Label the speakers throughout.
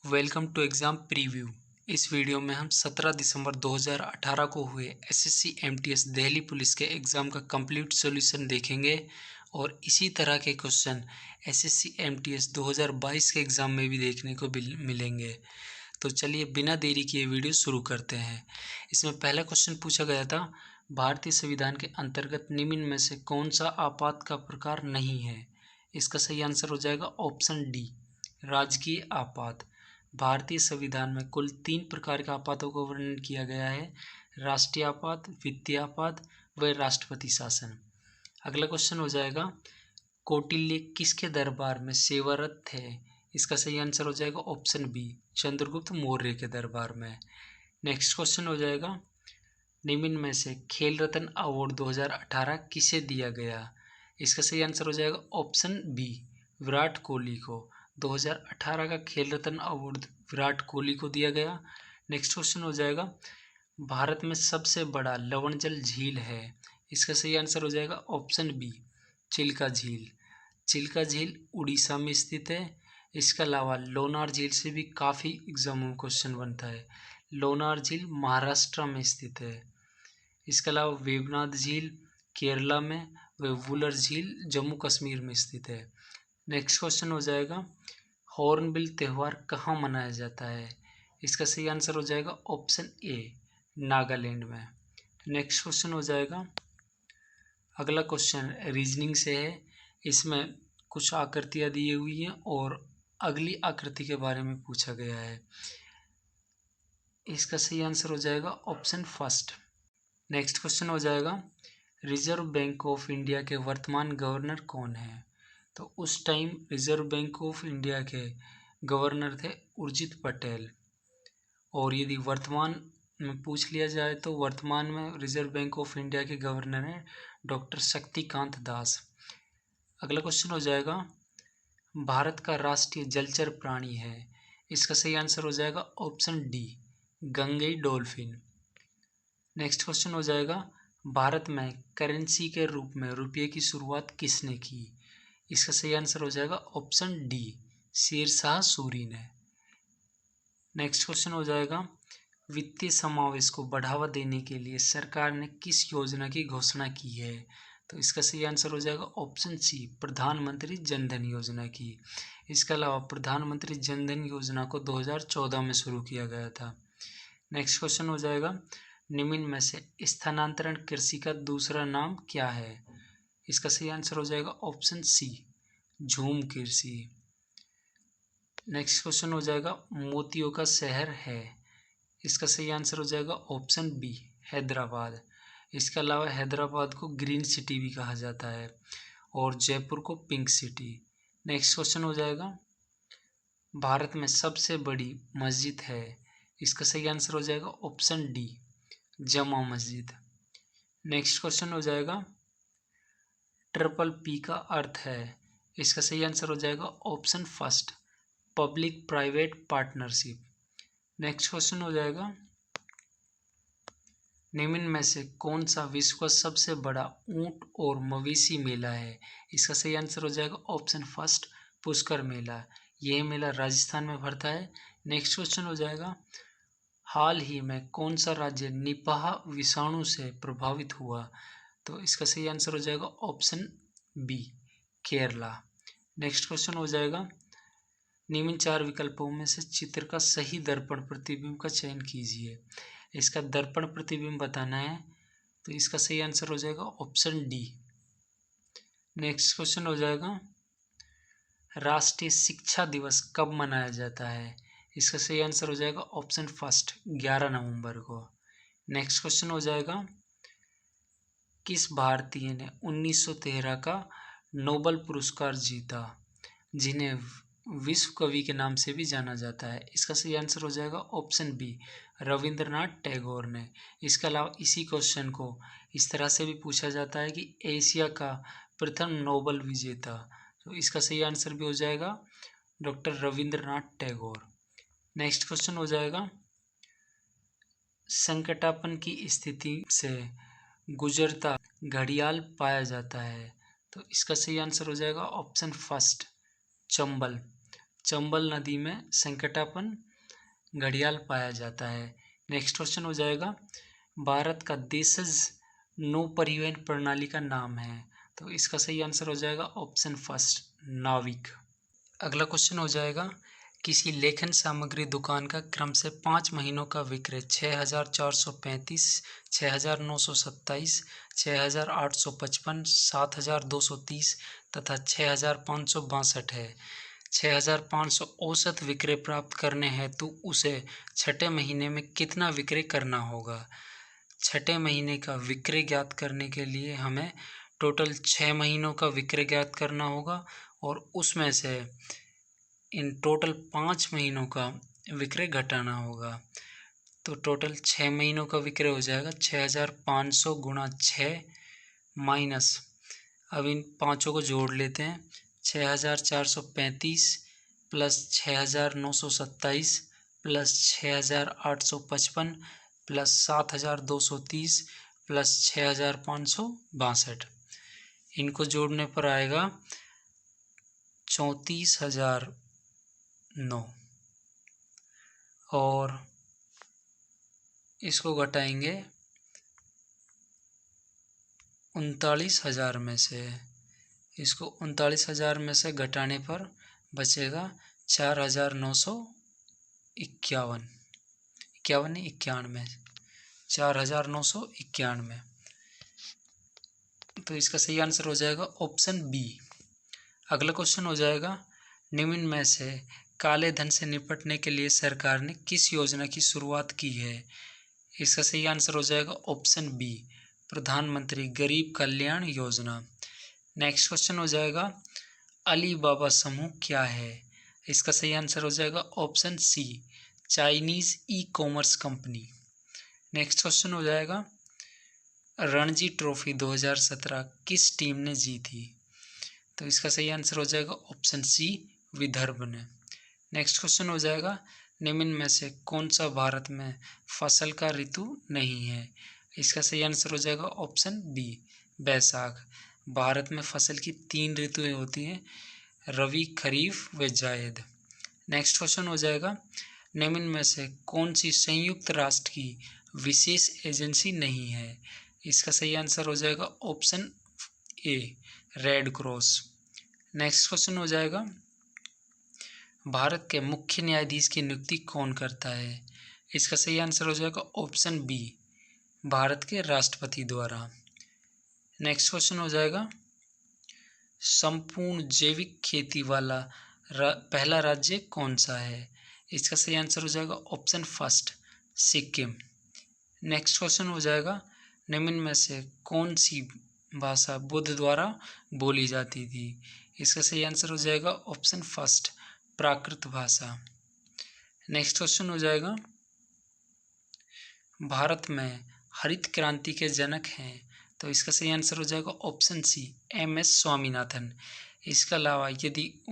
Speaker 1: Welcome to exam preview. इस video में हम 17 दिसंबर 2018 को हुए एसएससी एमटीएस दिल्ली पुलिस के एग्ज़ाम का कंप्लीट सॉल्यूशन देखेंगे और इसी तरह के क्वेश्चन एसएससी एमटीएस 2022 के एग्ज़ाम में भी देखने को मिलेंगे। तो चलिए बिना देरी किए वीडियो शुरू करते हैं। इसमें पहला क्वेश्चन पूछा गया था, भारतीय संविधान के अंतर्गत निम्न में से कौन सा आपात का प्रकार नहीं है। इसका सही आंसर हो जाएगा ऑप्शन डी, राजकीय आपात। भारतीय संविधान में कुल 3 प्रकार के आपातों का वर्णन किया गया है, राष्ट्रीय आपात, वित्तीय आपात व राष्ट्रपति शासन। अगला क्वेश्चन हो जाएगा, कौटिल्य किसके दरबार में सेवारत थे। इसका सही आंसर हो जाएगा ऑप्शन बी, चंद्रगुप्त मौर्य के दरबार में। नेक्स्ट क्वेश्चन हो जाएगा, निम्न में से खेल रत्न अवार्ड 2018 किसे दिया गया। इसका सही आंसर हो जाएगा ऑप्शन बी, विराट कोहली को। 2018 का खेल रत्न अवार्ड विराट कोहली को दिया गया। नेक्स्ट क्वेश्चन हो जाएगा, भारत में सबसे बड़ा लवण जल झील है। इसका सही आंसर हो जाएगा ऑप्शन बी, चिल्का झील। चिल्का झील उड़ीसा में स्थित है। इसके अलावा लोनार झील से भी काफ़ी एग्जामों में क्वेश्चन बनता है। लोनार झील महाराष्ट्र में स्थित है। इसके अलावा वेवनाथ झील केरला में व वुलर झील जम्मू कश्मीर में स्थित है। नेक्स्ट क्वेश्चन हो जाएगा, हॉर्नबिल त्यौहार कहाँ मनाया जाता है। इसका सही आंसर हो जाएगा ऑप्शन ए, नागालैंड में। नेक्स्ट क्वेश्चन हो जाएगा, अगला क्वेश्चन रीजनिंग से है। इसमें कुछ आकृतियाँ दी हुई हैं और अगली आकृति के बारे में पूछा गया है। इसका सही आंसर हो जाएगा ऑप्शन फर्स्ट। नेक्स्ट क्वेश्चन हो जाएगा, रिजर्व बैंक ऑफ इंडिया के वर्तमान गवर्नर कौन है। तो उस time reserve bank of India के गवर्नर थे उर्जित पटेल। और यदि वर्तमान में पूछ लिया जाए तो वर्तमान में रिजर्व बैंक ऑफ इंडिया के गवर्नर हैं डॉक्टर शक्तिकांत दास। अगला क्वेश्चन हो जाएगा, भारत का राष्ट्रीय जलचर प्राणी है। इसका सही आंसर हो जाएगा option D, Gangai dolphin. Next question हो जाएगा, भारत में करेंसी के रूप में रुपये की शुरुआत किसने की। इसका सही आंसर हो जाएगा ऑप्शन डी, शेरशाह सूरी ने। नेक्स्ट क्वेश्चन हो जाएगा, वित्तीय समावेश को बढ़ावा देने के लिए सरकार ने किस योजना की घोषणा की है। तो इसका सही आंसर हो जाएगा ऑप्शन सी, प्रधानमंत्री जनधन योजना की। इसके अलावा प्रधानमंत्री जनधन योजना को 2014 में शुरू किया गया था। नेक्स्ट क्वेश्चन हो जाएगा, निम्न में से स्थानांतरण कृषि का दूसरा नाम क्या है। इसका सही आंसर हो जाएगा ऑप्शन सी, झूम कृषि। नेक्स्ट क्वेश्चन हो जाएगा, मोतियों का शहर है। इसका सही आंसर हो जाएगा ऑप्शन बी, हैदराबाद। इसके अलावा हैदराबाद को ग्रीन सिटी भी कहा जाता है और जयपुर को पिंक सिटी। नेक्स्ट क्वेश्चन हो जाएगा, भारत में सबसे बड़ी मस्जिद है। इसका सही आंसर हो जाएगा ऑप्शन डी, जमा मस्जिद। नेक्स्ट क्वेश्चन हो जाएगा, ट्रिपल पी का अर्थ है। इसका सही आंसर हो जाएगा option first, public private partnership. Next question हो जाएगा, निम्न में से कौन सा विश्व का सबसे बड़ा ऊंट और मवेशी मेला है। इसका सही आंसर हो जाएगा ऑप्शन फर्स्ट, पुष्कर मेला। यह मेला राजस्थान में भरता है। नेक्स्ट क्वेश्चन हो जाएगा, हाल ही में कौन सा राज्य निपाह विषाणु से प्रभावित हुआ। तो इसका सही आंसर हो जाएगा option B, Kerala. Next question हो जाएगा, निम्न 4 विकल्पों में से चित्र का सही दर्पण प्रतिबिंब का चयन कीजिए। इसका दर्पण प्रतिबिंब बताना है, तो इसका सही आंसर हो जाएगा ऑप्शन डी। नेक्स्ट क्वेश्चन हो जाएगा, राष्ट्रीय शिक्षा दिवस कब मनाया जाता है। इसका सही आंसर हो जाएगा ऑप्शन फर्स्ट, 11 नवंबर को। नेक्स्ट क्वेश्चन हो जाएगा, किस भारतीय ने 1913 का नोबेल पुरस्कार जीता, जिन्हें विश्व कवि के नाम से भी जाना जाता है। इसका सही आंसर हो जाएगा ऑप्शन बी, रविंद्रनाथ टैगोर ने। इसके अलावा इसी क्वेश्चन को इस तरह से भी पूछा जाता है कि एशिया का प्रथम नोबेल विजेता, तो इसका सही आंसर भी हो जाएगा doctor Rabindranath Tagore. Next question हो जाएगा, संकटापन की स्थिति से गुजरता घड़ियाल पाया जाता है। तो इसका सही आंसर हो जाएगा ऑप्शन फर्स्ट, चंबल। चंबल नदी में संकटापन घड़ियाल पाया जाता है। नेक्स्ट क्वेश्चन हो जाएगा, भारत का देशज नौ परिवहन प्रणाली का नाम है। तो इसका सही आंसर हो जाएगा ऑप्शन फर्स्ट, नाविक। अगला क्वेश्चन हो जाएगा, किसी लेखन सामग्री दुकान का क्रम से 5 महीनों का विक्रय 6,435, 6,927, 6,855, 7,230 तथा 6,562 है। 6,500 औसत विक्रय प्राप्त करने हेतु उसे छठे महीने में कितना विक्रय करना होगा। छठे महीने का विक्रय ज्ञात करने के लिए हमें टोटल 6 महीनों का विक्रय ज्ञात करना होगा और उसमें से इन टोटल 5 महीनों का विक्रय घटाना होगा। तो टोटल 6 महीनों का विक्रय हो जाएगा 6,500 गुणा 6 माइनस, अब इन पाँचों को जोड़ लेते हैं, 6,435 प्लस 6,927 प्लस 6,855 प्लस 7,230 प्लस 6,562। इनको जोड़ने पर आएगा 34,009 और इसको घटाएंगे 39,000 में से। इसको 39,000 में से घटाने पर बचेगा 4,951, 4,991। तो इसका सही आंसर हो जाएगा ऑप्शन बी। अगला क्वेश्चन हो जाएगा, निम्न में से काले धन से निपटने के लिए सरकार ने किस योजना की शुरुआत की है। इसका सही आंसर हो जाएगा ऑप्शन बी, प्रधानमंत्री गरीब कल्याण योजना। नेक्स्ट क्वेश्चन हो जाएगा, अलीबाबा समूह क्या है। इसका सही आंसर हो जाएगा option C, Chinese E commerce company. Next question हो जाएगा, रणजी ट्रॉफी 2017 किस टीम ने जीती। तो इसका सही आंसर हो जाएगा ऑप्शन सी, विदर्भ ने। नेक्स्ट क्वेश्चन हो जाएगा, निम्न में से कौन सा भारत में फसल का ऋतु नहीं है। इसका सही आंसर हो जाएगा ऑप्शन बी, बैसाख। भारत में फसल की 3 ऋतुएं होती हैं, रवि, खरीफ व जायद। नेक्स्ट क्वेश्चन हो जाएगा, निम्न में से कौन सी संयुक्त राष्ट्र की विशेष एजेंसी नहीं है। इसका सही आंसर हो जाएगा option A, red cross. Next question हो जाएगा, भारत के मुख्य न्यायाधीश की नियुक्ति कौन करता है। इसका सही आंसर हो जाएगा ऑप्शन बी, भारत के राष्ट्रपति द्वारा। नेक्स्ट क्वेश्चन हो जाएगा, संपूर्ण जैविक खेती वाला पहला राज्य कौन सा है। इसका सही आंसर हो जाएगा option first, Sikkim. Next question हो जाएगा, निम्न में से कौन सी भाषा बुद्ध द्वारा बोली जाती थी। इसका सही आंसर हो जाएगा ऑप्शन फर्स्ट, प्राकृत भाषा। नेक्स्ट क्वेश्चन हो जाएगा, भारत में हरित क्रांति के जनक हैं। तो इसका सही आंसर हो जाएगा ऑप्शन सी, एम.एस. स्वामीनाथन। इसके अलावा यदि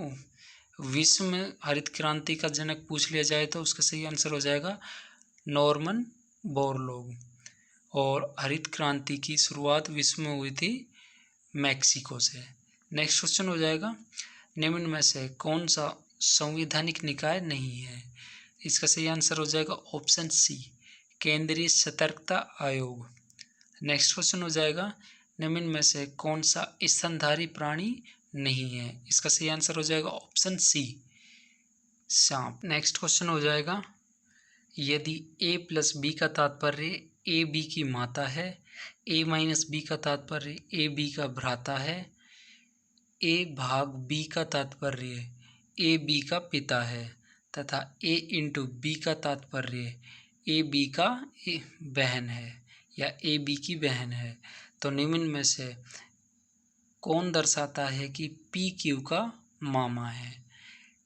Speaker 1: विश्व में हरित क्रांति का जनक पूछ लिया जाए तो उसका सही आंसर हो जाएगा नॉर्मन बोरलॉग। और हरित क्रांति की शुरुआत विश्व में हुई थी मैक्सिको से। नेक्स्ट क्वेश्चन हो जाएगा, निम्न में से कौन सा संवैधानिक निकाय नहीं है। इसका सही आंसर हो जाएगा ऑप्शन सी, केंद्रीय सतर्कता आयोग। नेक्स्ट क्वेश्चन हो जाएगा, निम्न में से कौन सा स्तनधारी प्राणी नहीं है। इसका सही आंसर हो जाएगा ऑप्शन सी, सांप। नेक्स्ट क्वेश्चन हो जाएगा, यदि a प्लस बी का तात्पर्य ए बी की माता है, a माइनस बी का तात्पर्य ए बी का भ्राता है, a भाग b का तात्पर्य ए बी का पिता है तथा a इंटू बी का तात्पर्य ए बी का बहन है या ए बी की बहन है, तो निम्न में से कौन दर्शाता है कि पी क्यू का मामा है।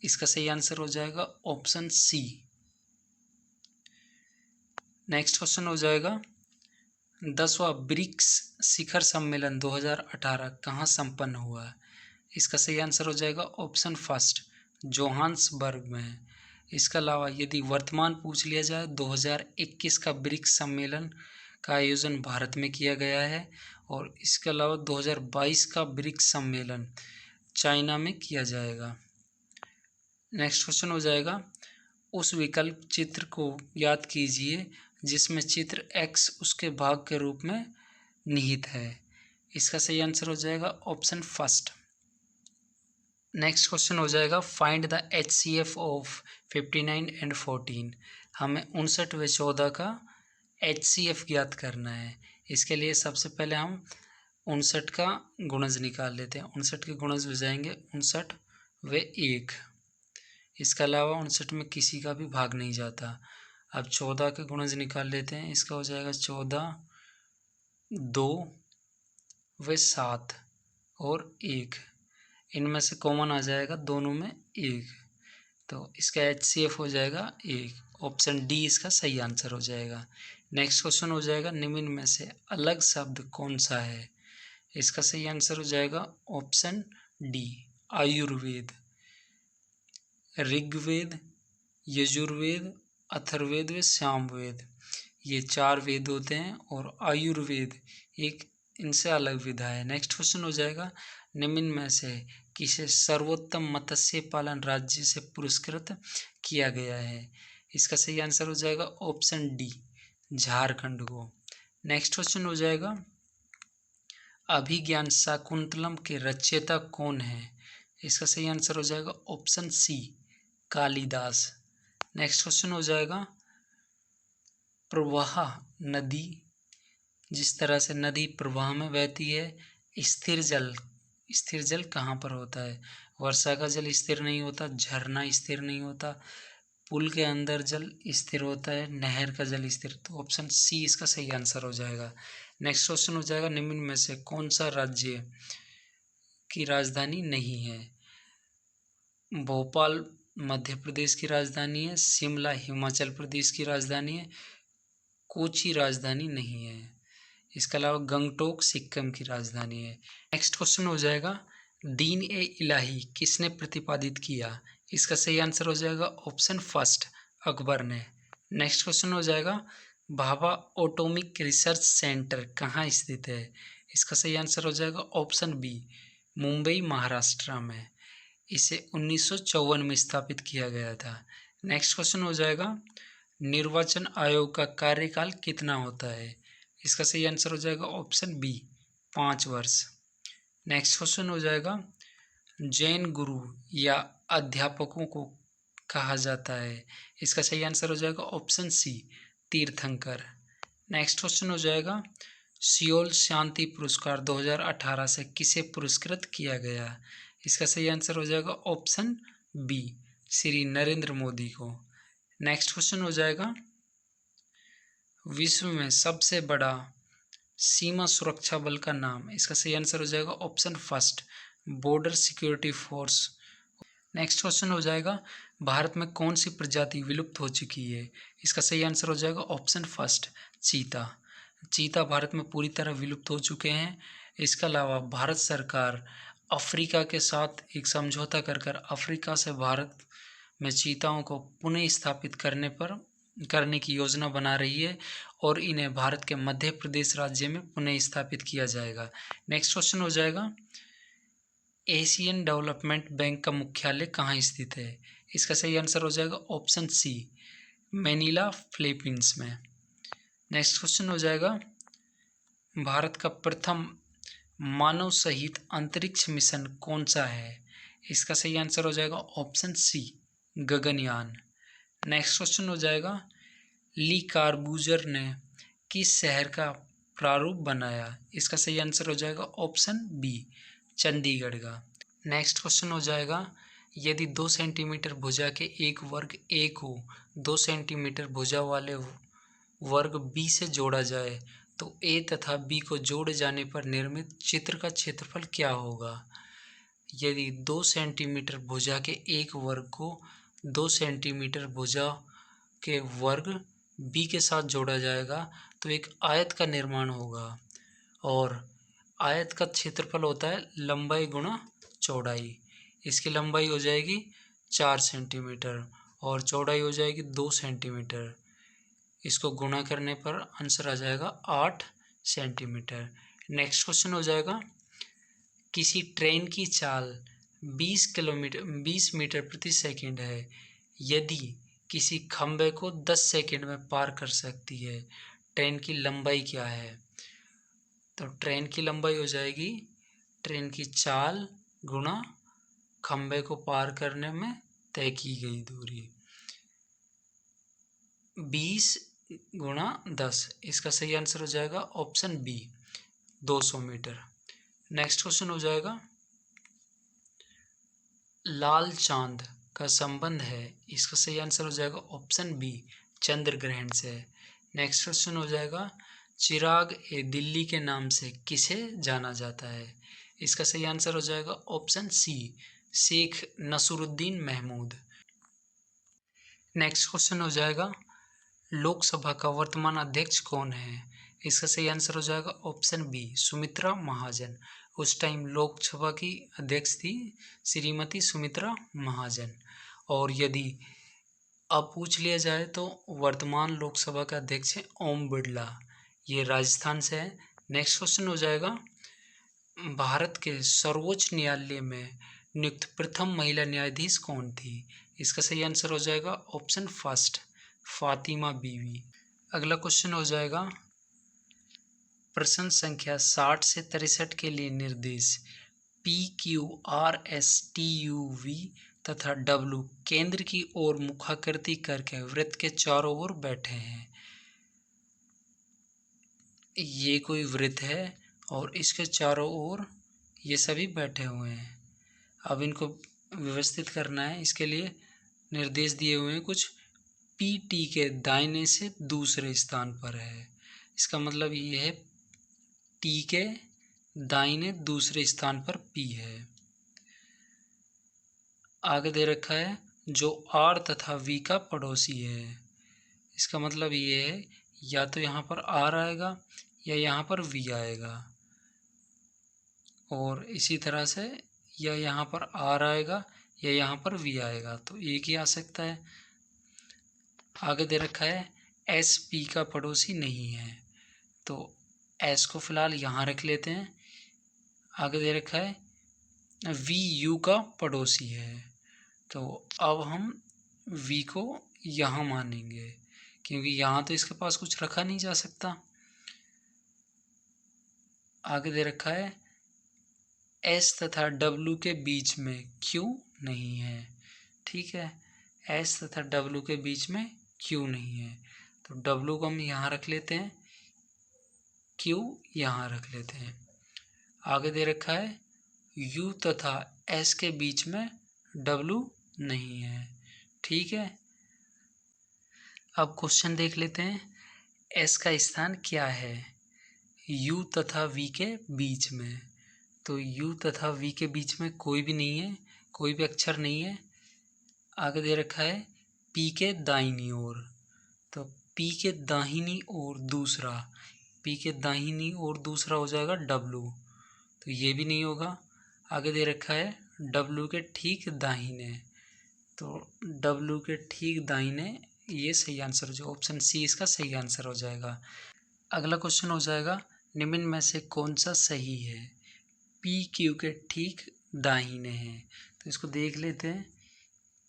Speaker 1: इसका सही आंसर हो जाएगा ऑप्शन सी। नेक्स्ट क्वेश्चन हो जाएगा, 10वां ब्रिक्स शिखर सम्मेलन 2018 कहाँ संपन्न हुआ। इसका सही आंसर हो जाएगा ऑप्शन फर्स्ट, जोहान्सबर्ग में। इसके अलावा यदि वर्तमान पूछ लिया जाए 2021 का ब्रिक्स सम्मेलन का आयोजन भारत में किया गया है और इसके अलावा 2022 का ब्रिक्स सम्मेलन चाइना में किया जाएगा। नेक्स्ट क्वेश्चन हो जाएगा, उस विकल्प चित्र को याद कीजिए जिसमें चित्र x उसके भाग के रूप में निहित है। इसका सही आंसर हो जाएगा ऑप्शन फर्स्ट। नेक्स्ट क्वेश्चन हो जाएगा, find the HCF of 59 and 14। हमें 59 व 14 का HCF ज्ञात करना है। इसके लिए सबसे पहले हम 59 का गुणज निकाल लेते हैं। 59 के गुणज हो जाएंगे 59 व 1। इसके अलावा 59 में किसी का भी भाग नहीं जाता। अब 14 के गुणज निकाल लेते हैं। इसका हो जाएगा 14, 2 व 7 और 1। इनमें से कॉमन आ जाएगा दोनों में 1, तो इसका HCF हो जाएगा 1। ऑप्शन डी इसका सही आंसर हो जाएगा। नेक्स्ट क्वेश्चन हो जाएगा, निम्न में से अलग शब्द कौन सा है। इसका सही आंसर हो जाएगा ऑप्शन डी, आयुर्वेद। ऋग्वेद, यजुर्वेद, अथर्ववेद व सामवेद, ये 4 वेद होते हैं और आयुर्वेद एक इनसे अलग विधा है। नेक्स्ट क्वेश्चन हो जाएगा, निम्न में से किसे सर्वोत्तम मत्स्य पालन राज्य से पुरस्कृत किया गया है। इसका सही आंसर हो जाएगा ऑप्शन डी, झारखंड को। नेक्स्ट क्वेश्चन हो जाएगा, अभिज्ञान शाकुंतलम के रचयिता कौन है। इसका सही आंसर हो जाएगा option C, Kalidas. Next question हो जाएगा, प्रवाह नदी, जिस तरह से नदी प्रवाह में बहती है, स्थिर जल कहाँ पर होता है। वर्षा का जल स्थिर नहीं होता, झरना स्थिर नहीं होता, पुल के अंदर जल स्थिर होता है, नहर का जल स्थिर। तो ऑप्शन सी इसका सही आंसर हो जाएगा। नेक्स्ट क्वेश्चन हो जाएगा, निम्न में से कौन सा राज्य की राजधानी नहीं है। भोपाल मध्य प्रदेश की राजधानी है, शिमला हिमाचल प्रदेश की राजधानी है, कोची राजधानी नहीं है। इसके अलावा गंगटोक सिक्किम की राजधानी है। नेक्स्ट क्वेश्चन हो जाएगा, दीन ए इलाही किसने प्रतिपादित किया। इसका सही आंसर हो जाएगा ऑप्शन फर्स्ट, अकबर ने। नेक्स्ट क्वेश्चन हो जाएगा, भाभा एटॉमिक रिसर्च सेंटर कहाँ स्थित है। इसका सही आंसर हो जाएगा ऑप्शन बी, मुंबई महाराष्ट्र में। इसे 1954 में स्थापित किया गया था। नेक्स्ट क्वेश्चन हो जाएगा, निर्वाचन आयोग का कार्यकाल कितना होता है। इसका सही आंसर हो जाएगा ऑप्शन बी, 5 वर्ष। नेक्स्ट क्वेश्चन हो जाएगा, जैन गुरु या अध्यापकों को कहा जाता है। इसका सही आंसर हो जाएगा ऑप्शन सी, तीर्थंकर। नेक्स्ट क्वेश्चन हो जाएगा, सियोल शांति पुरस्कार 2018 से किसे पुरस्कृत किया गया। इसका सही आंसर हो जाएगा ऑप्शन बी, श्री नरेंद्र मोदी को। नेक्स्ट क्वेश्चन हो जाएगा, विश्व में सबसे बड़ा सीमा सुरक्षा बल का नाम। इसका सही आंसर हो जाएगा option first, border security force. Next question हो जाएगा, भारत में कौन सी प्रजाति विलुप्त हो चुकी है। इसका सही आंसर हो जाएगा ऑप्शन फर्स्ट, चीता। चीता भारत में पूरी तरह विलुप्त हो चुके हैं। इसके अलावा भारत सरकार अफ्रीका के साथ एक समझौता कर अफ्रीका से भारत में चीताओं को पुनः स्थापित करने की योजना बना रही है और इन्हें भारत के मध्य प्रदेश राज्य में पुनः स्थापित किया जाएगा। नेक्स्ट क्वेश्चन हो जाएगा, एशियन डेवलपमेंट बैंक का मुख्यालय कहाँ स्थित है। इसका सही आंसर हो जाएगा ऑप्शन सी, मैनीला फिलीपींस में। नेक्स्ट क्वेश्चन हो जाएगा, भारत का प्रथम मानव सहित अंतरिक्ष मिशन कौन सा है। इसका सही आंसर हो जाएगा option C, Gaganyaan. Next question हो जाएगा, ली कार्बूजर ने किस शहर का प्रारूप बनाया। इसका सही आंसर हो जाएगा ऑप्शन बी, चंडीगढ़ का। नेक्स्ट क्वेश्चन हो जाएगा, यदि 2 सेंटीमीटर भुजा के एक वर्ग ए को 2 सेंटीमीटर भुजा वाले वर्ग बी से जोड़ा जाए तो ए तथा बी को जोड़े जाने पर निर्मित चित्र का क्षेत्रफल क्या होगा। यदि 2 सेंटीमीटर भुजा के एक वर्ग को 2 सेंटीमीटर भुजा के वर्ग बी के साथ जोड़ा जाएगा तो एक आयत का निर्माण होगा और आयत का क्षेत्रफल होता है लंबाई गुणा चौड़ाई। इसकी लंबाई हो जाएगी 4 सेंटीमीटर और चौड़ाई हो जाएगी 2 सेंटीमीटर। इसको गुणा करने पर आंसर आ जाएगा 8 सेंटीमीटर। नेक्स्ट क्वेश्चन हो जाएगा, किसी ट्रेन की चाल 20 मीटर प्रति सेकंड है, यदि किसी खंबे को 10 सेकंड में पार कर सकती है, ट्रेन की लंबाई क्या है? तो ट्रेन की लंबाई हो जाएगी ट्रेन की चाल गुणा खंबे को पार करने में तय की गई दूरी, 20 गुणा 10। इसका सही आंसर हो जाएगा option B, 200 metre. Next question हो जाएगा, लाल चांद का संबंध है, इसका सही आंसर हो जाएगा ऑप्शन बी, चंद्र ग्रहण से। नेक्स्ट क्वेश्चन हो जाएगा, चिराग ए दिल्ली के नाम से किसे जाना जाता है? इसका सही आंसर हो जाएगा option C, Sheikh Nasruddin Mahmood. Next question हो जाएगा, लोकसभा का वर्तमान अध्यक्ष कौन है? इसका सही आंसर हो जाएगा ऑप्शन बी, सुमित्रा महाजन। उस टाइम लोकसभा की अध्यक्ष थी श्रीमती सुमित्रा महाजन। और यदि अब पूछ लिया जाए तो वर्तमान लोकसभा का अध्यक्ष है ओम बिरला, ये राजस्थान से है। नेक्स्ट क्वेश्चन हो जाएगा, भारत के सर्वोच्च न्यायालय में नियुक्त प्रथम महिला न्यायाधीश कौन थी? इसका सही आंसर हो जाएगा ऑप्शन फर्स्ट, फातिमा बीवी। अगला क्वेश्चन हो जाएगा, प्रश्न संख्या 60 से 63 के लिए निर्देश PQRSTUV तथा W केंद्र की ओर मुखाकृति करके वृत्त के चारों ओर बैठे हैं। ये कोई वृत्त है और इसके चारों ओर ये सभी बैठे हुए हैं। अब इनको व्यवस्थित करना है, इसके लिए निर्देश दिए हुए हैं कुछ। PT के दाहिने से दूसरे स्थान पर है, इसका मतलब ये है T के दाहिने दूसरे स्थान पर P है। आगे दे रखा है जो R तथा V का पड़ोसी है, इसका मतलब ये है या तो यहाँ पर R आएगा या यहाँ पर V आएगा, और इसी तरह से या यहाँ पर R आएगा या यहाँ पर V आएगा, तो एक ही आ सकता है। आगे दे रखा है SP का पड़ोसी नहीं है, तो S को फिलहाल यहाँ रख लेते हैं। आगे दे रखा है VU का पड़ोसी है, तो अब हम V को यहाँ मानेंगे क्योंकि यहाँ तो इसके पास कुछ रखा नहीं जा सकता। आगे दे रखा है S तथा W के बीच में Q नहीं है, ठीक है, S तथा W के बीच में Q नहीं है, तो W को हम यहाँ रख लेते हैं, Q यहाँ रख लेते हैं। आगे दे रखा है U तथा S के बीच में W नहीं है, ठीक है। अब क्वेश्चन देख लेते हैं, S का स्थान क्या है U तथा V के बीच में? तो U तथा V के बीच में कोई भी नहीं है, कोई भी अक्षर नहीं है। आगे दे रखा है P के दाहिनी ओर, तो P के दाहिनी ओर दूसरा, P के दाहिनी ओर दूसरा हो जाएगा W, तो ये भी नहीं होगा। आगे दे रखा है W के ठीक दाहिने, तो W के ठीक दाहिने, ये सही आंसर हो जाएगा, ऑप्शन सी इसका सही आंसर हो जाएगा। अगला क्वेश्चन हो जाएगा, निम्न में से कौन सा सही है? PQ के ठीक दाहिने हैं, तो इसको देख लेते हैं।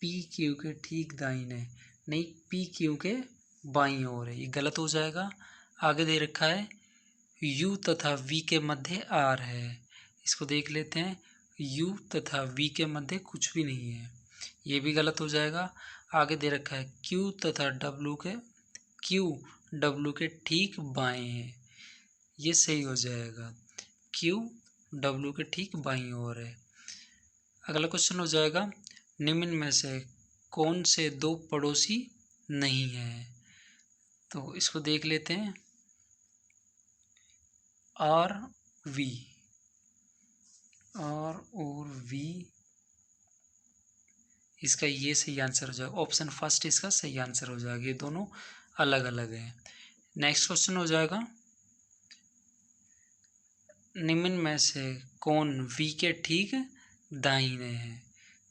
Speaker 1: PQ के ठीक दाहिने नहीं, PQ के बाईं ओर है, ये गलत हो जाएगा। आगे दे रखा है U तथा V के मध्य R है, इसको देख लेते हैं। U तथा V के मध्य कुछ भी नहीं है, ये भी गलत हो जाएगा। आगे दे रखा है Q तथा Q W के ठीक बाएं है, ये सही हो जाएगा, Q W के ठीक बाईं ओर है। अगला क्वेश्चन हो जाएगा, निम्न में से कौन से दो पड़ोसी नहीं हैं? तो इसको देख लेते हैं। R और V, इसका ये सही आंसर हो जाएगा, ऑप्शन फर्स्ट इसका सही आंसर हो जाएगा, ये दोनों अलग अलग हैं। नेक्स्ट क्वेश्चन हो जाएगा, निम्न में से कौन V के ठीक दाहिने हैं?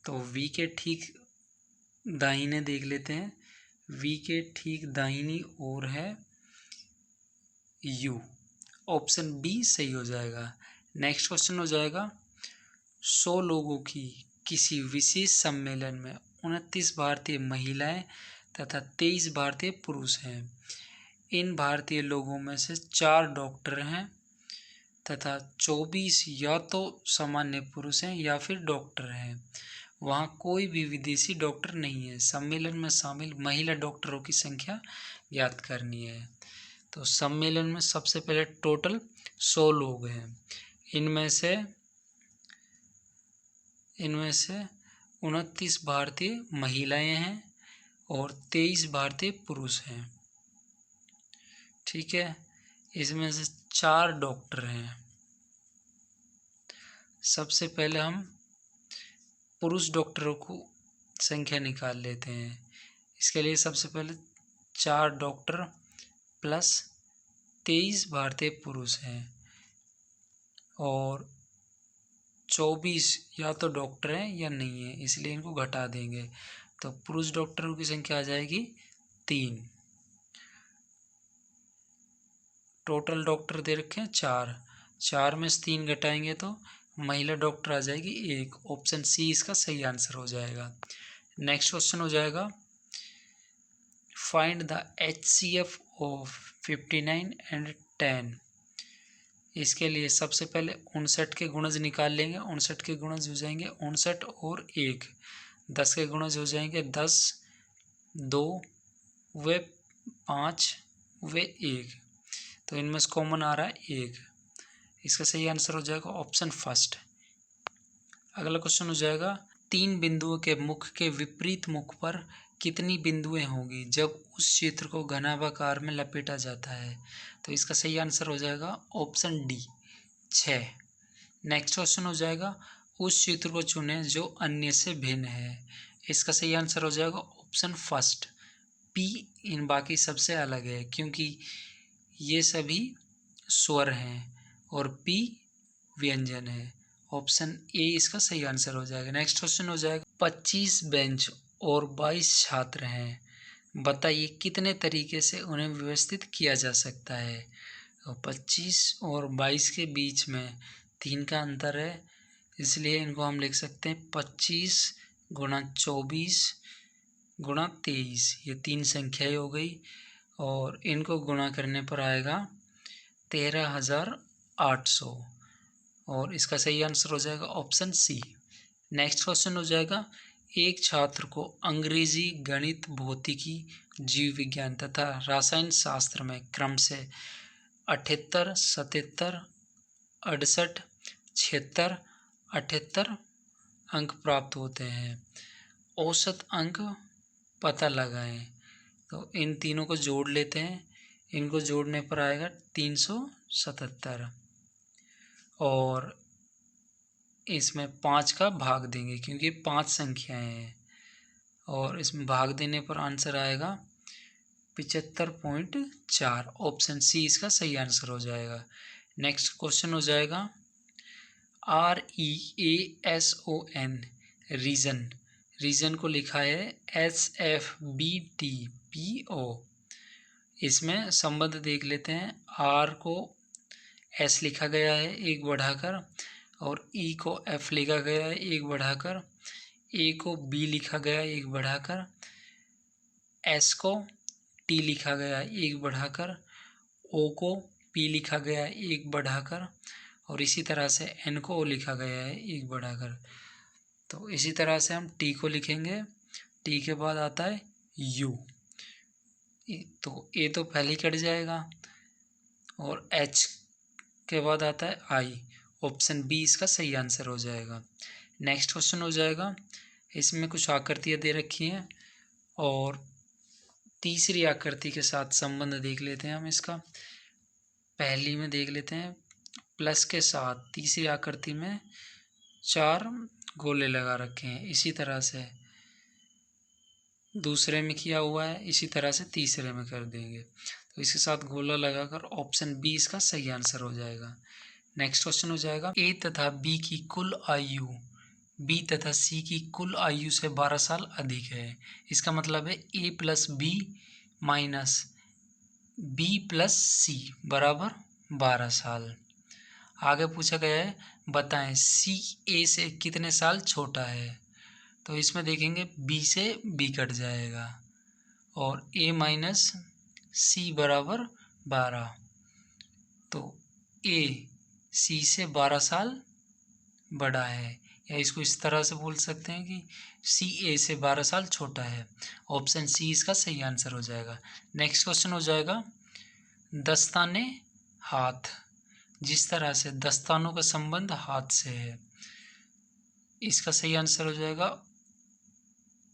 Speaker 1: तो V के ठीक दाहिने देख लेते हैं। V के ठीक दाहिनी ओर है U, ऑप्शन बी सही हो जाएगा। नेक्स्ट क्वेश्चन हो जाएगा, 100 लोगों की किसी विशेष सम्मेलन में 29 भारतीय महिलाएं तथा 23 भारतीय पुरुष हैं। इन भारतीय लोगों में से 4 डॉक्टर हैं तथा 24 या तो सामान्य पुरुष हैं या फिर डॉक्टर हैं। वहाँ कोई भी विदेशी डॉक्टर नहीं है। सम्मेलन में शामिल महिला डॉक्टरों की संख्या ज्ञात करनी है। तो सम्मेलन में सबसे पहले टोटल 100 लोग हैं। इनमें से 29 भारतीय महिलाएं हैं और 23 भारतीय पुरुष हैं। ठीक है, इसमें से 4 डॉक्टर हैं। सबसे पहले हम पुरुष डॉक्टरों को संख्या निकाल लेते हैं। इसके लिए सबसे पहले 4 डॉक्टर प्लस 23 भारतीय पुरुष हैं और 24 या तो डॉक्टर हैं या नहीं है, इसलिए इनको घटा देंगे। तो पुरुष डॉक्टरों की संख्या आ जाएगी 3। टोटल डॉक्टर दे रखे हैं 4 में से 3 घटाएंगे तो महिला डॉक्टर आ जाएगी 1। ऑप्शन सी इसका सही आंसर हो जाएगा। नेक्स्ट क्वेश्चन हो जाएगा find the HCF of 59 and 10। इसके लिए सबसे पहले 59 के गुणज निकाल लेंगे। 59 के गुणज हो जाएंगे 59 और 1। 10 के गुणज हो जाएंगे 10, 2 व 5 व 1। तो इनमें से कॉमन आ रहा है 1। इसका सही आंसर हो जाएगा ऑप्शन फर्स्ट। अगला क्वेश्चन हो जाएगा 3 बिंदुओं के मुख के विपरीत मुख पर कितनी बिंदुएं होंगी जब उस क्षेत्र को घनाभाकार में लपेटा जाता है। तो इसका सही आंसर हो जाएगा ऑप्शन डी 6। नेक्स्ट क्वेश्चन हो जाएगा उस क्षेत्र को चुनें जो अन्य से भिन्न है। इसका सही आंसर हो जाएगा ऑप्शन फर्स्ट पी इन बाकी सबसे अलग है, क्योंकि ये सभी स्वर हैं और पी व्यंजन है। ऑप्शन ए इसका सही आंसर हो जाएगा। नेक्स्ट क्वेश्चन हो जाएगा 25 बेंच और 22 छात्र हैं, बताइए कितने तरीके से उन्हें व्यवस्थित किया जा सकता है। तो 25 और 22 के बीच में 3 का अंतर है, इसलिए इनको हम लिख सकते हैं 25 गुणा 24 गुणा 23। ये 3 संख्याएं हो गई और इनको गुणा करने पर आएगा 13,800 और इसका सही आंसर हो जाएगा ऑप्शन सी। नेक्स्ट क्वेश्चन हो जाएगा एक छात्र को अंग्रेजी, गणित, भौतिकी, जीव विज्ञान तथा रसायन शास्त्र में क्रम से 78, 77, 68, 76, 78 अंक प्राप्त होते हैं। औसत अंक पता लगाएं। तो इन तीनों को जोड़ लेते हैं। इनको जोड़ने पर आएगा 377 और इसमें 5 का भाग देंगे क्योंकि 5 संख्याएं हैं और इसमें भाग देने पर आंसर आएगा 75.4। ऑप्शन सी इसका सही आंसर हो जाएगा। नेक्स्ट क्वेश्चन हो जाएगा REASON रीजन को लिखा है SFBTPO। इसमें संबंध देख लेते हैं। R को S लिखा गया है 1 बढ़ाकर और E को F लिखा गया है 1 बढ़ाकर, A को B लिखा गया है 1 बढ़ाकर, S को T लिखा गया है 1 बढ़ाकर, O को P लिखा गया है 1 बढ़ाकर और इसी तरह से N को O लिखा गया है 1 बढ़ाकर। तो इसी तरह से हम T को लिखेंगे। T के बाद आता है U, तो A तो पहले ही कट जाएगा और H के बाद आता है I। ऑप्शन बी इसका सही आंसर हो जाएगा। नेक्स्ट क्वेश्चन हो जाएगा इसमें कुछ आकृतियाँ दे रखी हैं और तीसरी आकृति के साथ संबंध देख लेते हैं हम इसका। पहली में देख लेते हैं प्लस के साथ, तीसरी आकृति में 4 गोले लगा रखे हैं। इसी तरह से दूसरे में किया हुआ है, इसी तरह से तीसरे में कर देंगे। तो इसके साथ गोला लगाकर ऑप्शन बी इसका सही आंसर हो जाएगा। नेक्स्ट क्वेश्चन हो जाएगा ए तथा बी की कुल आयु बी तथा सी की कुल आयु से 12 साल अधिक है। इसका मतलब है A plus B minus B plus C बराबर 12 साल। आगे पूछा गया है बताएं सी ए से कितने साल छोटा है। तो इसमें देखेंगे बी से बी कट जाएगा और ए माइनस सी बराबर 12। तो ए सी से 12 साल बड़ा है, या इसको इस तरह से बोल सकते हैं कि सी ए से 12 साल छोटा है। ऑप्शन सी इसका सही आंसर हो जाएगा। नेक्स्ट क्वेश्चन हो जाएगा दस्ताने हाथ। जिस तरह से दस्तानों का संबंध हाथ से है, इसका सही आंसर हो जाएगा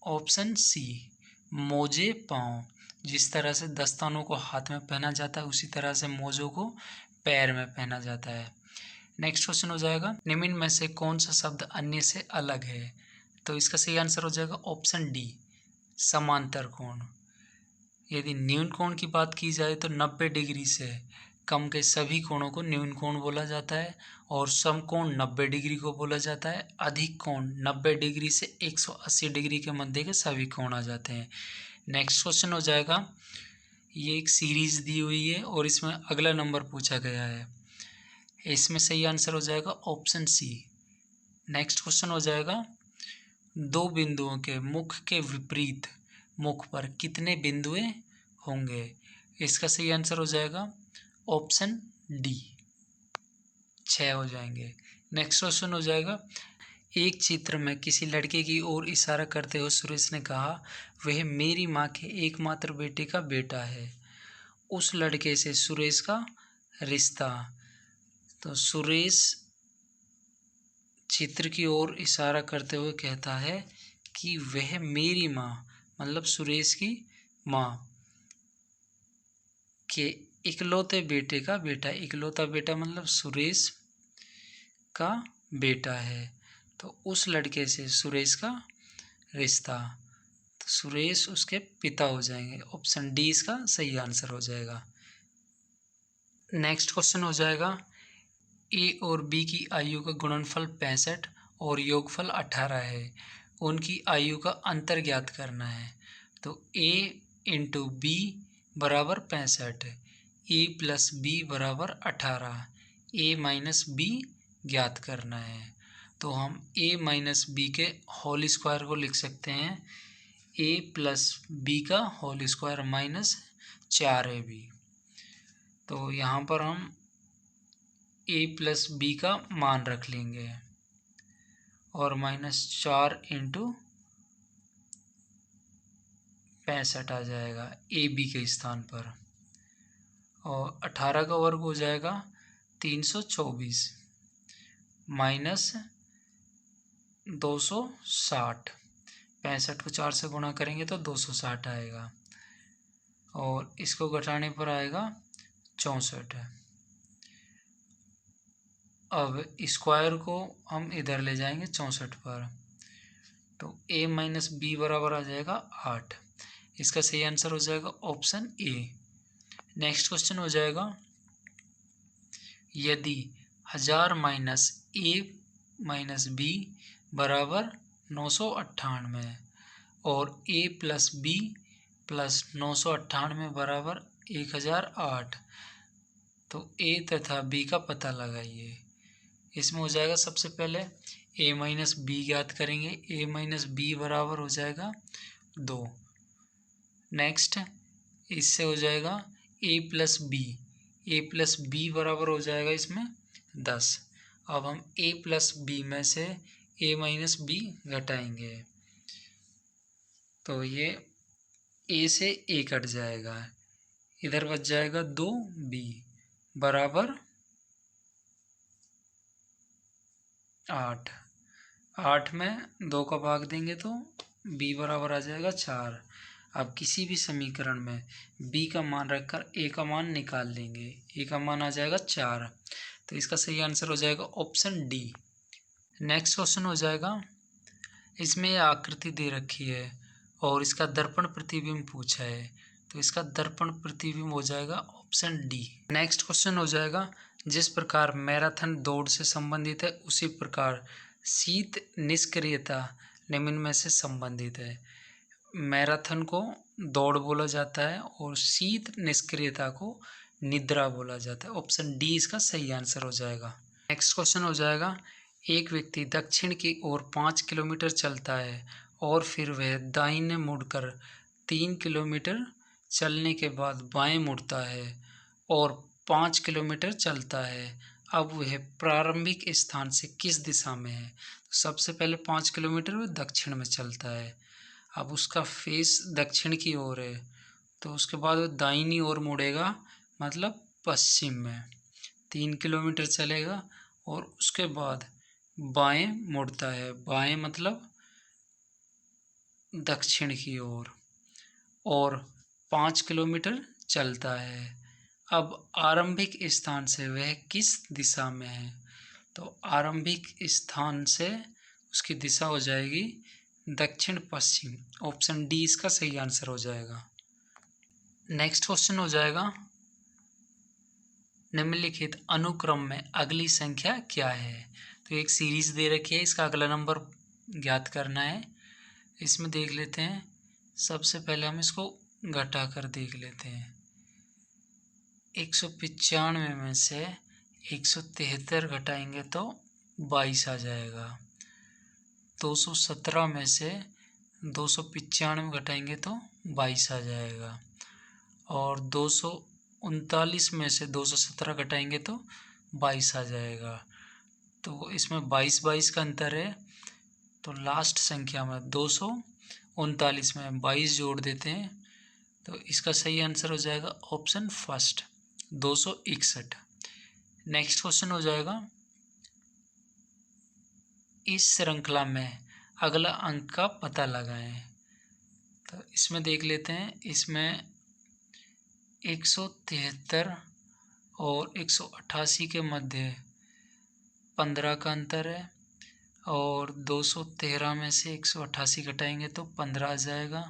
Speaker 1: ऑप्शन सी मोजे पाँव। जिस तरह से दस्तानों को हाथ में पहना जाता है, उसी तरह से मोजों को पैर में पहना जाता है। नेक्स्ट क्वेश्चन हो जाएगा निम्न में से कौन सा शब्द अन्य से अलग है। तो इसका सही आंसर हो जाएगा ऑप्शन डी समांतर कोण। यदि न्यून कोण की बात की जाए तो 90 डिग्री से कम के सभी कोणों को न्यून कोण बोला जाता है और समकोण 90 डिग्री को बोला जाता है। अधिक कोण 90 डिग्री से 180 डिग्री के मध्य के सभी कोण आ जाते हैं। नेक्स्ट क्वेश्चन हो जाएगा, ये एक सीरीज दी हुई है और इसमें अगला नंबर पूछा गया है। इसमें सही आंसर हो जाएगा ऑप्शन सी। नेक्स्ट क्वेश्चन हो जाएगा दो बिंदुओं के मुख के विपरीत मुख पर कितने बिंदुएं होंगे। इसका सही आंसर हो जाएगा ऑप्शन डी 6 हो जाएंगे। नेक्स्ट क्वेश्चन हो जाएगा एक चित्र में किसी लड़के की ओर इशारा करते हुए सुरेश ने कहा वह मेरी माँ के एकमात्र बेटे का बेटा है। उस लड़के से सुरेश का रिश्ता। तो सुरेश चित्र की ओर इशारा करते हुए कहता है कि वह मेरी माँ मतलब सुरेश की माँ के इकलौते बेटे का बेटा। इकलौता बेटा मतलब सुरेश का बेटा है। तो उस लड़के से सुरेश का रिश्ता। तो सुरेश उसके पिता हो जाएंगे। ऑप्शन डी इसका सही आंसर हो जाएगा। नेक्स्ट क्वेश्चन हो जाएगा ए और बी की आयु का गुणनफल 65 और योगफल 18 है। उनकी आयु का अंतर ज्ञात करना है। तो ए इंटू बी बराबर 65, ए प्लस बी बराबर 18, ए माइनस बी ज्ञात करना है। तो हम ए माइनस बी के होल स्क्वायर को लिख सकते हैं ए प्लस बी का होल स्क्वायर माइनस 4ab। तो यहाँ पर हम ए प्लस बी का मान रख लेंगे और माइनस 4 इंटू 65 आ जाएगा ए बी के स्थान पर। और 18 का वर्ग हो जाएगा 324 माइनस 260। 65 को 4 से गुणा करेंगे तो 260 आएगा और इसको घटाने पर आएगा 64। अब स्क्वायर को हम इधर ले जाएंगे 64 पर। तो a माइनस बी बराबर आ जाएगा 8। इसका सही आंसर हो जाएगा ऑप्शन ए। नेक्स्ट क्वेश्चन हो जाएगा यदि 1000 माइनस ए माइनस बी बराबर 998 और a प्लस बी प्लस 998 बराबर 1008, तो a तथा b का पता लगाइए। इसमें हो जाएगा सबसे पहले a माइनस बी ज्ञात करेंगे। a माइनस बी बराबर हो जाएगा 2। नेक्स्ट इससे हो जाएगा a plus B. a plus B बराबर हो जाएगा इसमें 10। अब हम a प्लस बी में से a माइनस बी घटाएंगे तो ये a से a कट जाएगा, इधर बच जाएगा 2b बराबर 8। 8 में 2 का भाग देंगे तो b बराबर आ जाएगा 4। अब किसी भी समीकरण में b का मान रखकर a का मान निकाल लेंगे। a का मान आ जाएगा 4। तो इसका सही आंसर हो जाएगा ऑप्शन डी। नेक्स्ट क्वेश्चन हो जाएगा इसमें आकृति दे रखी है और इसका दर्पण प्रतिबिंब पूछा है। तो इसका दर्पण प्रतिबिंब हो जाएगा ऑप्शन डी। नेक्स्ट क्वेश्चन हो जाएगा जिस प्रकार मैराथन दौड़ से संबंधित है उसी प्रकार शीत निष्क्रियता निम्न में से संबंधित है। मैराथन को दौड़ बोला जाता है और शीत निष्क्रियता को निद्रा बोला जाता है। ऑप्शन डी इसका सही आंसर हो जाएगा। नेक्स्ट क्वेश्चन हो जाएगा, एक व्यक्ति दक्षिण की ओर 5 किलोमीटर चलता है और फिर वह दाहिने मुड़कर 3 किलोमीटर चलने के बाद बाएं मुड़ता है और 5 किलोमीटर चलता है। अब वह प्रारंभिक स्थान से किस दिशा में है? तो सबसे पहले 5 किलोमीटर वह दक्षिण में चलता है। अब उसका फेस दक्षिण की ओर है, तो उसके बाद वो दाहिनी ओर मुड़ेगा, मतलब पश्चिम में 3 किलोमीटर चलेगा और उसके बाद बाएं मुड़ता है। बाएं मतलब दक्षिण की ओर, और 5 किलोमीटर चलता है। अब आरंभिक स्थान से वह किस दिशा में है? तो आरंभिक स्थान से उसकी दिशा हो जाएगी दक्षिण पश्चिम। ऑप्शन डी इसका सही आंसर हो जाएगा। नेक्स्ट क्वेश्चन हो जाएगा, निम्नलिखित अनुक्रम में अगली संख्या क्या है? तो एक सीरीज दे रखी है, इसका अगला नंबर ज्ञात करना है। इसमें देख लेते हैं, सबसे पहले हम इसको घटा कर देख लेते हैं। 195 में से 173 घटाएंगे तो 22 आ जाएगा। 217 में से 295 घटाएंगे तो 22 आ जाएगा। और 239 में से 217 घटाएंगे तो 22 आ जाएगा। तो इसमें 22 का अंतर है, तो लास्ट संख्या में 239 में 22 जोड़ देते हैं, तो इसका सही आंसर हो जाएगा ऑप्शन फर्स्ट 261। नेक्स्ट क्वेश्चन हो जाएगा, इस श्रृंखला में अगला अंक का पता लगाएं। तो इसमें देख लेते हैं, इसमें 173 और 188 के मध्य 15 का अंतर है, और 213 में से 188 घटाएंगे तो 15 आ जाएगा।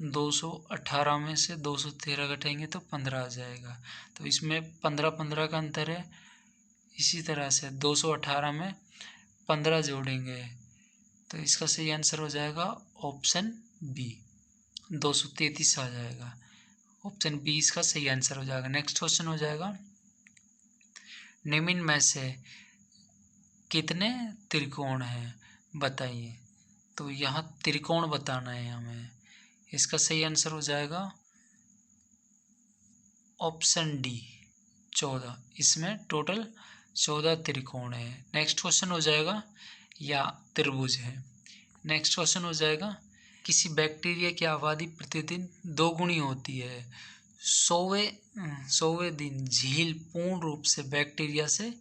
Speaker 1: 218 में से 213 घटाएंगे तो 15 आ जाएगा। तो इसमें 15 का अंतर है। इसी तरह से 218 में 15 जोड़ेंगे तो इसका सही आंसर हो जाएगा ऑप्शन बी 233 आ जाएगा। ऑप्शन बी इसका सही आंसर हो जाएगा। नेक्स्ट क्वेश्चन हो जाएगा, निम्न में से कितने त्रिकोण हैं बताइए। तो यहाँ त्रिकोण बताना है हमें। इसका सही आंसर हो जाएगा ऑप्शन डी 14। इसमें टोटल 14 त्रिकोण है। नेक्स्ट क्वेश्चन हो जाएगा, या त्रिभुज है। नेक्स्ट क्वेश्चन हो जाएगा, किसी बैक्टीरिया की आबादी प्रतिदिन 2 गुनी होती है। 100वें दिन झील पूर्ण रूप से बैक्टीरिया से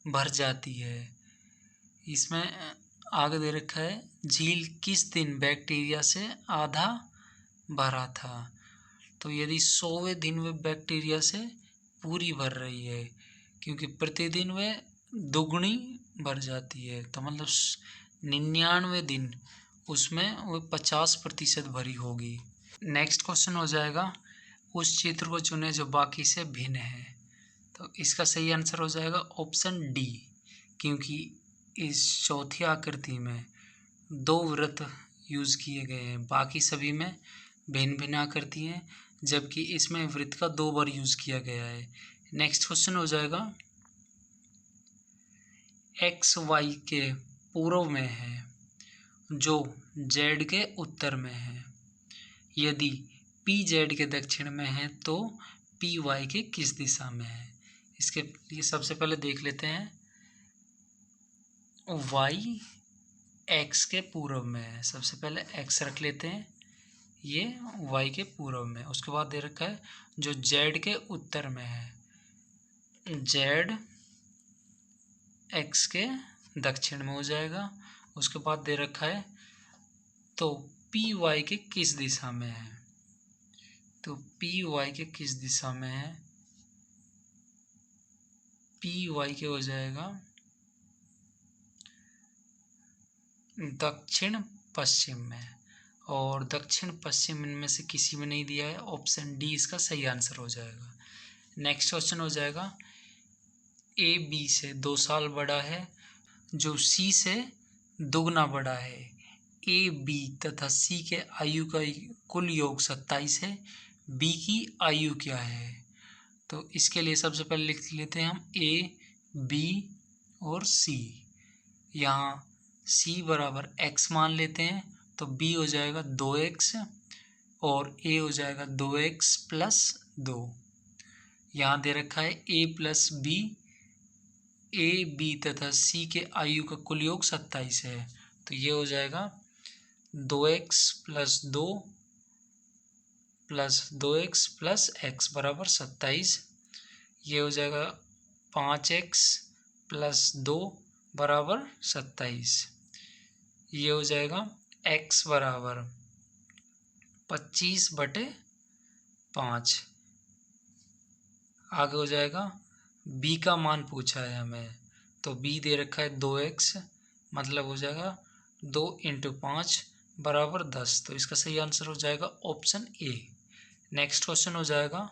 Speaker 1: भर जाती है। इसमें आगे दे रखा है, झील किस दिन बैक्टीरिया से आधा भरा था। तो यदि 100वें दिन वे बैक्टीरिया से पूरी भर रही है, क्योंकि प्रतिदिन वे दुगनी भर जाती है, तो मतलब 99 दिन उसमें वो 50% भरी होगी। नेक्स्ट क्वेश्चन हो जाएगा, उस चित्र को चुने जो बाकी से भिन्न है। तो इसका सही आंसर हो जाएगा ऑप्शन डी, क्योंकि इस चौथी आकृति में 2 वृत्त यूज किए गए हैं, बाकी सभी में भिन्न भिन्न आकृति हैं, जबकि इसमें वृत्त का 2 बार यूज किया गया है। नेक्स्ट क्वेश्चन हो जाएगा, एक्स वाई के पूर्व में है जो जेड के उत्तर में है। यदि पी जेड के दक्षिण में है तो पी वाई के किस दिशा में है। इसके लिए सबसे पहले देख लेते हैं, वाई एक्स के पूर्व में है। सबसे पहले एक्स रख लेते हैं, ये वाई के पूर्व में। उसके बाद दे रखा है जो जेड के उत्तर में है, जेड एक्स के दक्षिण में हो जाएगा। उसके बाद दे रखा है तो पी वाई के किस दिशा में है। तो पी वाई के किस दिशा में है, पी वाई के हो जाएगा दक्षिण पश्चिम में, और दक्षिण पश्चिम इनमें से किसी में नहीं दिया है। ऑप्शन डी इसका सही आंसर हो जाएगा। नेक्स्ट क्वेश्चन हो जाएगा, ए बी से 2 साल बड़ा है जो सी से दुगना बड़ा है। ए बी तथा सी के आयु का कुल योग 27 है। बी की आयु क्या है। तो इसके लिए सबसे पहले लिख लेते हैं हम ए बी और सी। यहाँ सी बराबर x मान लेते हैं तो b हो जाएगा 2x और a हो जाएगा 2x प्लस 2। यहाँ दे रखा है a plus B, A B तथा सी के आयु का कुल योग 27 है। तो ये हो जाएगा 2x plus 2 plus 2x plus x बराबर 27। ये हो जाएगा 5x प्लस 2 बराबर 27। ये हो जाएगा x बराबर 25/5। आगे हो जाएगा b का मान पूछा है हमें, तो b दे रखा है 2x, मतलब हो जाएगा 2 × 5 बराबर 10। तो इसका सही आंसर हो जाएगा ऑप्शन ए। नेक्स्ट क्वेश्चन हो जाएगा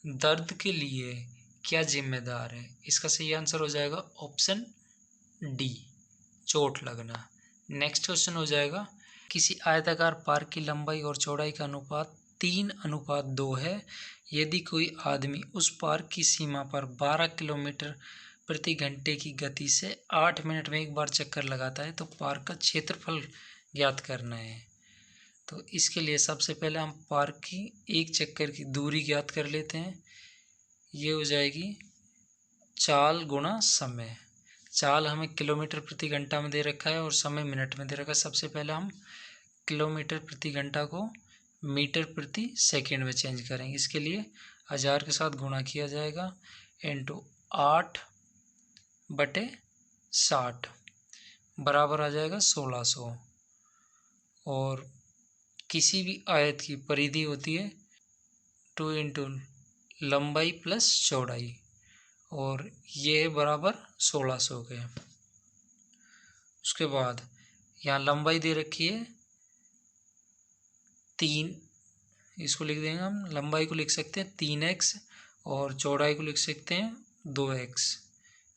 Speaker 1: दर्द के लिए क्या जिम्मेदार है। इसका सही आंसर हो जाएगा ऑप्शन डी, चोट लगना। नेक्स्ट क्वेश्चन हो जाएगा किसी आयताकार पार्क की लंबाई और चौड़ाई का अनुपात 3:2 है। यदि कोई आदमी उस पार्क की सीमा पर 12 किलोमीटर प्रति घंटे की गति से 8 मिनट में एक बार चक्कर लगाता है तो पार्क का क्षेत्रफल ज्ञात करना है। तो इसके लिए सबसे पहले हम पार्क की एक चक्कर की दूरी ज्ञात कर लेते हैं। ये हो जाएगी चाल गुणा समय। चाल हमें किलोमीटर प्रति घंटा में दे रखा है और समय मिनट में दे रखा है। सबसे पहले हम किलोमीटर प्रति घंटा को मीटर प्रति सेकंड में चेंज करेंगे। इसके लिए 1000 के साथ गुणा किया जाएगा इंटू 8/60 बराबर आ जाएगा 1600। और किसी भी आयत की परिधि होती है 2 × लंबाई प्लस चौड़ाई, और ये है बराबर 1600 के। उसके बाद यहाँ लंबाई दे रखी है 3, इसको लिख देंगे हम। लंबाई को लिख सकते हैं 3x और चौड़ाई को लिख सकते हैं 2x,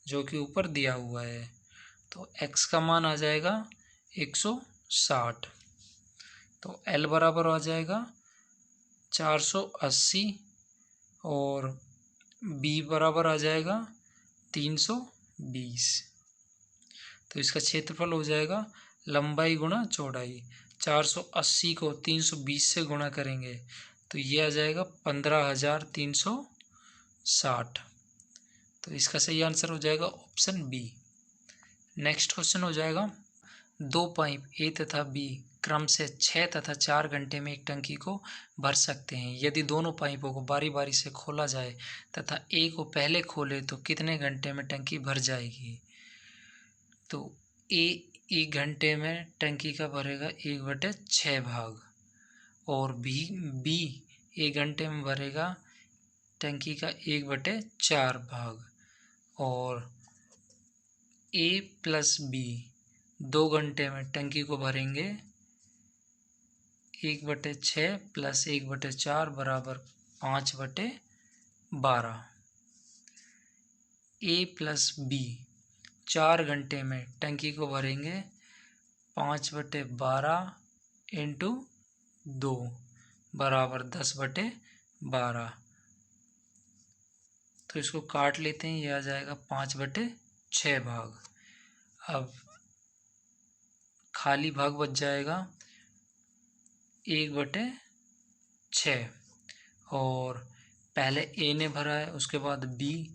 Speaker 1: जो कि ऊपर दिया हुआ है। तो x का मान आ जाएगा 160। तो L बराबर आ जाएगा 480 और B बराबर आ जाएगा 320। तो इसका क्षेत्रफल हो जाएगा लंबाई गुणा चौड़ाई। 480 को 320 से गुणा करेंगे तो ये आ जाएगा 15,360। तो इसका सही आंसर हो जाएगा ऑप्शन बी। नेक्स्ट क्वेश्चन हो जाएगा दो पाइप ए तथा बी क्रम से 6 तथा 4 घंटे में एक टंकी को भर सकते हैं। यदि दोनों पाइपों को बारी बारी से खोला जाए तथा ए को पहले खोले तो कितने घंटे में टंकी भर जाएगी। तो ए 1 घंटे में टंकी का भरेगा 1/6 भाग, और बी 1 घंटे में भरेगा टंकी का 1/4 भाग, और ए प्लस बी 2 घंटे में टंकी को भरेंगे 1/6 प्लस 1/4 बराबर 5/12। ए प्लस बी 4 घंटे में टंकी को भरेंगे 5/12 इंटू 2 बराबर 10/12। तो इसको काट लेते हैं, यह आ जाएगा 5/6 भाग। अब खाली भाग बच जाएगा 1/6, और पहले ए ने भरा है, उसके बाद बी,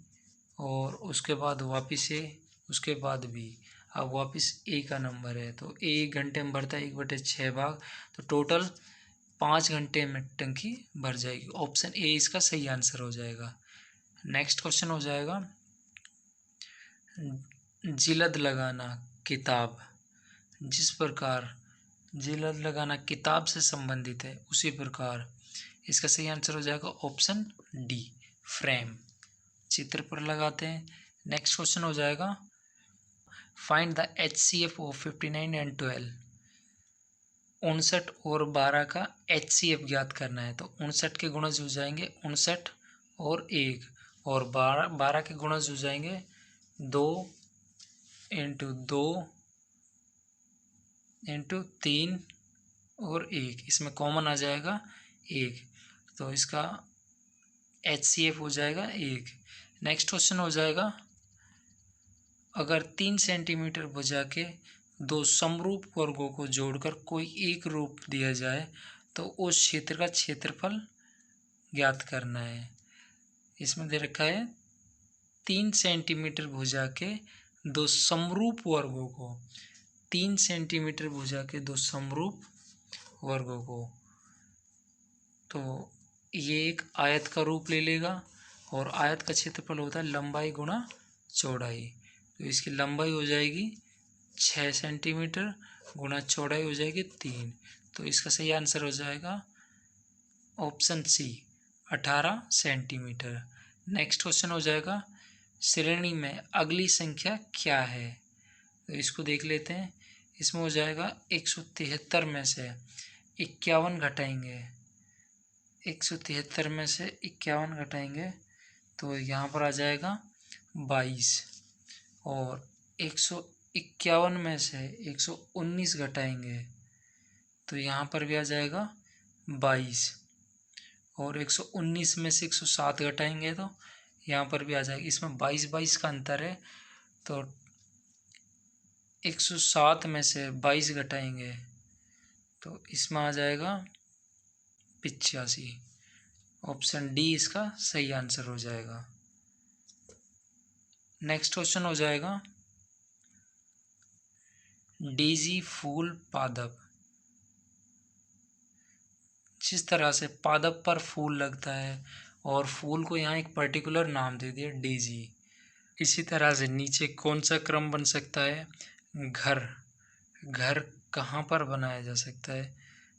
Speaker 1: और उसके बाद वापस ए, उसके बाद बी। अब वापस ए का नंबर है तो ए 1 घंटे में भरता है 1/6 भाग, तो टोटल 5 घंटे में टंकी भर जाएगी। ऑप्शन ए इसका सही आंसर हो जाएगा। नेक्स्ट क्वेश्चन हो जाएगा जिलद लगाना किताब। जिस प्रकार जिलद लगाना किताब से संबंधित है उसी प्रकार इसका सही आंसर हो जाएगा ऑप्शन डी, फ्रेम। चित्र पर लगाते हैं। नेक्स्ट क्वेश्चन हो जाएगा find the HCF of 59 and 12। 59 और 12 का HCF ज्ञात करना है। तो 59 के गुणज हो जाएंगे 59 और 1, और 12 के गुणज हो जाएंगे 2 × 2 × 3 और 1। इसमें कॉमन आ जाएगा 1, तो इसका HCF हो जाएगा 1। नेक्स्ट क्वेश्चन हो जाएगा अगर 3 सेंटीमीटर भुजा के दो समरूप वर्गों को जोड़कर कोई एक रूप दिया जाए तो उस क्षेत्र का क्षेत्रफल ज्ञात करना है। इसमें दे रखा है 3 सेंटीमीटर भुजा के दो समरूप वर्गों को, 3 सेंटीमीटर भुजा के दो समरूप वर्गों को, तो ये एक आयत का रूप ले लेगा और आयत का क्षेत्रफल होता है लंबाई गुणा चौड़ाई। तो इसकी लंबाई हो जाएगी 6 सेंटीमीटर गुणा चौड़ाई हो जाएगी 3। तो इसका सही आंसर हो जाएगा option C 18 centimetre. Next question हो जाएगा श्रेणी में अगली संख्या क्या है। तो इसको देख लेते हैं। इसमें हो जाएगा 173 में से 51 घटाएंगे, 173 में से 51 घटाएंगे तो यहाँ पर आ जाएगा 22, और 151 में से 119 घटाएंगे तो यहाँ पर भी आ जाएगा 22, और 119 में से 107 घटाएंगे तो यहाँ पर भी आ जाएगा। इसमें 22 का अंतर है तो 107 में से 22 घटाएंगे तो इसमें आ जाएगा 85। ऑप्शन डी इसका सही आंसर हो जाएगा। नेक्स्ट क्वेश्चन हो जाएगा डेजी फूल पादप। जिस तरह से पादप पर फूल लगता है और फूल को यहाँ एक पर्टिकुलर नाम दे दिया डेजी, इसी तरह से नीचे कौन सा क्रम बन सकता है। घर, घर कहाँ पर बनाया जा सकता है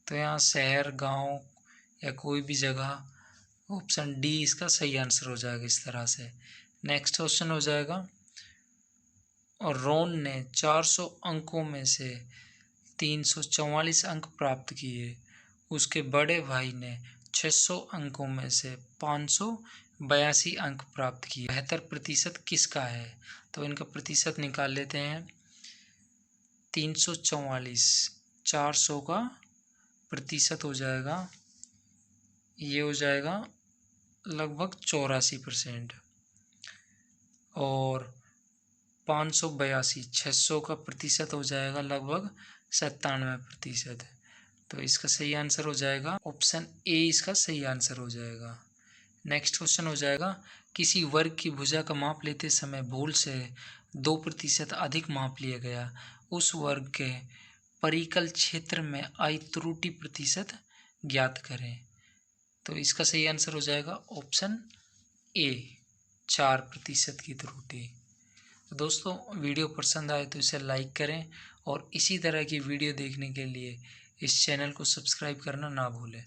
Speaker 1: तो यहाँ शहर, गांव या कोई भी जगह। ऑप्शन डी इसका सही आंसर हो जाएगा इस तरह से। नेक्स्ट क्वेश्चन हो जाएगा और रोन ने 400 अंकों में से 344 अंक प्राप्त किए, उसके बड़े भाई ने 600 अंकों में से 582 अंक प्राप्त किए, 72% किसका है। तो इनका प्रतिशत निकाल लेते हैं। 344 400 का प्रतिशत हो जाएगा, ये हो जाएगा लगभग 84%, और 582 600 का प्रतिशत हो जाएगा लगभग 97%। तो इसका सही आंसर हो जाएगा ऑप्शन ए, इसका सही आंसर हो जाएगा। नेक्स्ट क्वेश्चन हो जाएगा किसी वर्ग की भुजा का माप लेते समय भूल से 2% अधिक माप लिया गया, उस वर्ग के परिकल क्षेत्र में आई त्रुटि प्रतिशत ज्ञात करें। तो इसका सही आंसर हो जाएगा ऑप्शन ए, 4% की त्रुटि। तो दोस्तों वीडियो पसंद आए तो इसे लाइक करें और इसी तरह की वीडियो देखने के लिए इस चैनल को सब्सक्राइब करना ना भूलें।